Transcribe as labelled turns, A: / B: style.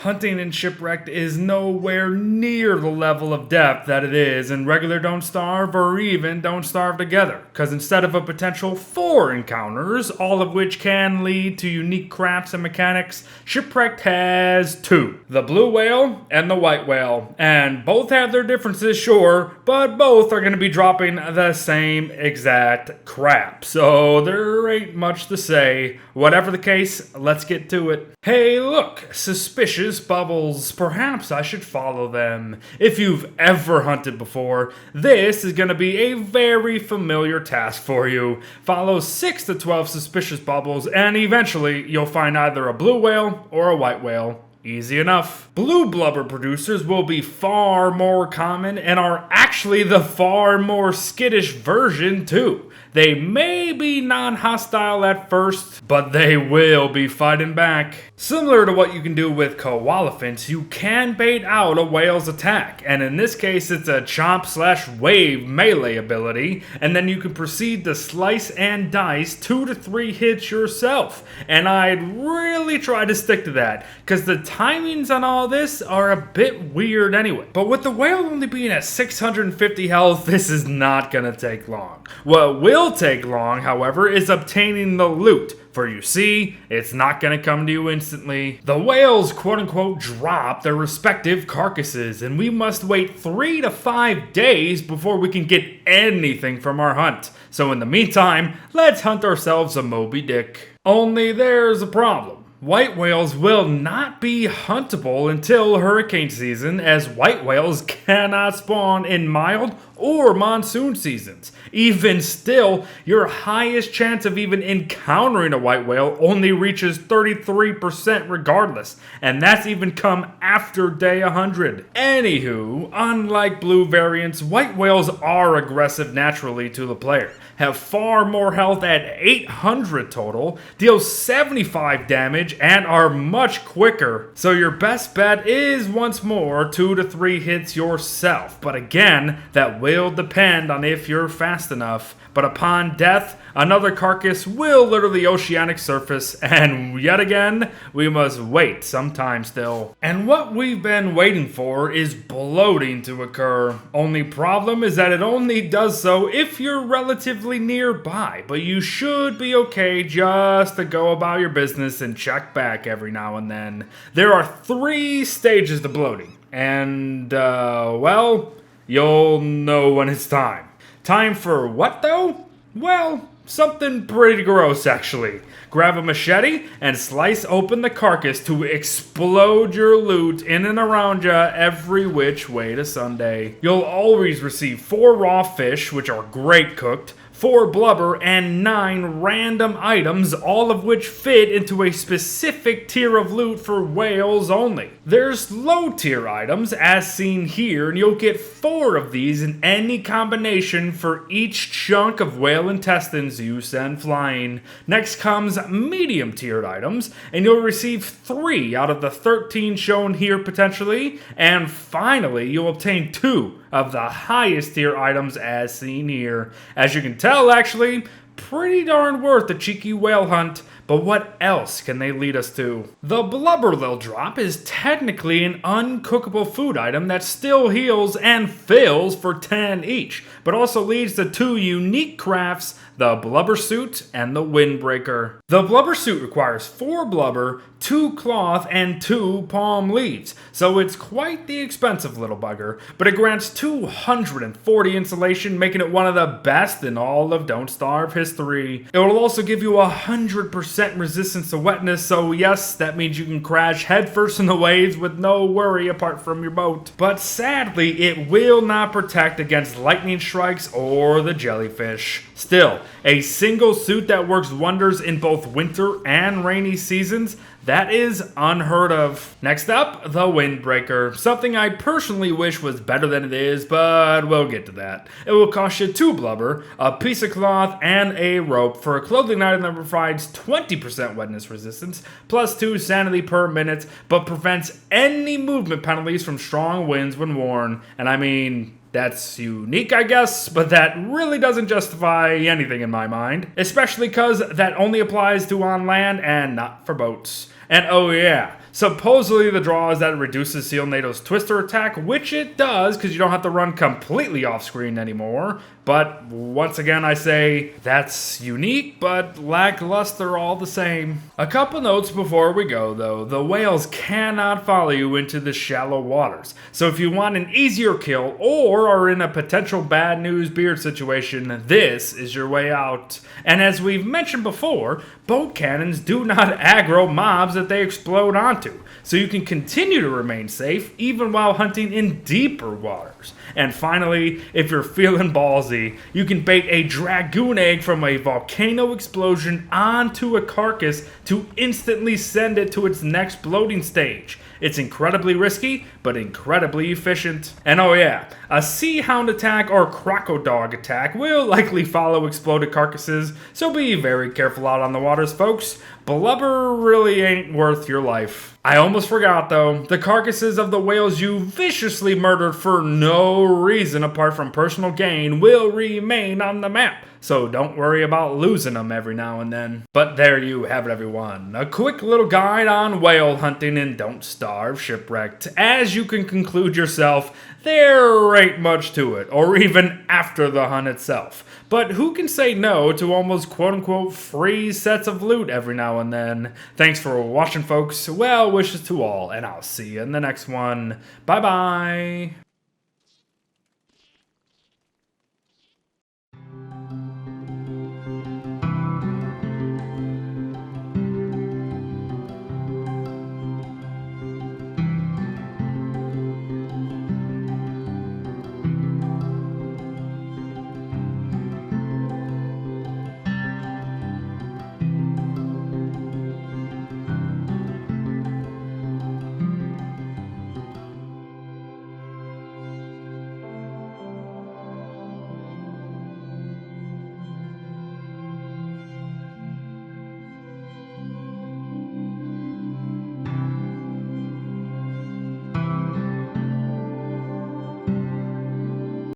A: Hunting in Shipwrecked is nowhere near the level of depth that it is in regular Don't Starve or even Don't Starve Together, because instead of a potential 4 encounters, all of which can lead to unique crafts and mechanics, Shipwrecked has 2. The blue whale and the white whale, and both have their differences, sure, but both are going to be dropping the same exact crap, so there ain't much to say. Whatever the case, let's get to it. Hey look, suspicious bubbles. Perhaps I should follow them. If you've ever hunted before, this is going to be a very familiar task for you. Follow 6 to 12 suspicious bubbles, and eventually you'll find either a blue whale or a white whale. Easy enough. Blue blubber producers will be far more common and are actually the far more skittish version too. They may be non-hostile at first, but they will be fighting back. Similar to what you can do with koalefants, you can bait out a whale's attack, and in this case it's a chomp/wave melee ability, and then you can proceed to slice and dice 2 to 3 hits yourself, and I'd really try to stick to that, because the timings on all this are a bit weird anyway. But with the whale only being at 650 health, this is not gonna take long. What will take long, however, is obtaining the loot. For you see, it's not going to come to you instantly. The whales quote-unquote drop their respective carcasses, and we must wait 3 to 5 days before we can get anything from our hunt. So in the meantime, let's hunt ourselves a Moby Dick. Only there's a problem. White whales will not be huntable until hurricane season, as white whales cannot spawn in mild or monsoon seasons. Even still, your highest chance of even encountering a white whale only reaches 33% regardless, and that's even come after day 100. Anywho, unlike blue variants, white whales are aggressive naturally to the player, have far more health at 800 total, deal 75 damage, and are much quicker. So your best bet is once more 2 to 3 hits yourself, but again, that will depend on if you're fast enough. But upon death, another carcass will litter the oceanic surface, and yet again, we must wait some time still. And what we've been waiting for is bloating to occur. Only problem is that it only does so if you're relatively nearby, but you should be okay just to go about your business and check back every now and then. There are 3 stages to bloating, and, well, you'll know when it's time. Time for what, though? Well, something pretty gross, actually. Grab a machete and slice open the carcass to explode your loot in and around ya every which way to Sunday. You'll always receive 4 raw fish, which are great cooked, 4 blubber, and 9 random items, all of which fit into a specific tier of loot for whales only. There's low tier items, as seen here, and you'll get 4 of these in any combination for each chunk of whale intestines you send flying. Next comes medium tiered items, and you'll receive 3 out of the 13 shown here potentially, and finally you'll obtain 2 of the highest tier items as seen here. As you can tell, actually, pretty darn worth a cheeky whale hunt. But what else can they lead us to? The blubber they'll drop is technically an uncookable food item that still heals and fills for 10 each, but also leads to 2 unique crafts, the blubber suit and the Windbreaker. The blubber suit requires 4 blubber, 2 cloth, and 2 palm leaves, so it's quite the expensive little bugger, but it grants 240 insulation, making it one of the best in all of Don't Starve history. It will also give you 100% resistance to wetness, so yes, that means you can crash headfirst in the waves with no worry apart from your boat. But sadly, it will not protect against lightning strikes or the jellyfish. Still, a single suit that works wonders in both winter and rainy seasons, that is unheard of. Next up, the Windbreaker. Something I personally wish was better than it is, but we'll get to that. It will cost you 2 blubber, a piece of cloth, and a rope for a clothing item that provides 20% wetness resistance, plus 2 sanity per minute, but prevents any movement penalties from strong winds when worn. And I mean, that's unique, I guess, but that really doesn't justify anything in my mind, especially because that only applies to on land and not for boats. And oh yeah, Supposedly the draw is that it reduces Seal NATO's twister attack, which it does because you don't have to run completely off screen anymore. But once again I say that's unique but lackluster all the same. A couple notes before we go though. The whales cannot follow you into the shallow waters. So if you want an easier kill or are in a potential bad news beard situation, this is your way out. And as we've mentioned before, boat cannons do not aggro mobs that they explode onto, so you can continue to remain safe even while hunting in deeper waters. And finally, if you're feeling ballsy, you can bait a dragoon egg from a volcano explosion onto a carcass to instantly send it to its next bloating stage. It's incredibly risky, but incredibly efficient. And oh yeah, a sea hound attack or crocodog attack will likely follow exploded carcasses, so be very careful out on the waters, folks. Blubber really ain't worth your life. I almost forgot though, the carcasses of the whales you viciously murdered for no reason apart from personal gain will remain on the map. So don't worry about losing them every now and then. But there you have it, everyone. A quick little guide on whale hunting in Don't Starve Shipwrecked. As you can conclude yourself, there ain't much to it, or even after the hunt itself. But who can say no to almost quote-unquote free sets of loot every now and then? Thanks for watching, folks. Well wishes to all, and I'll see you in the next one. Bye-bye.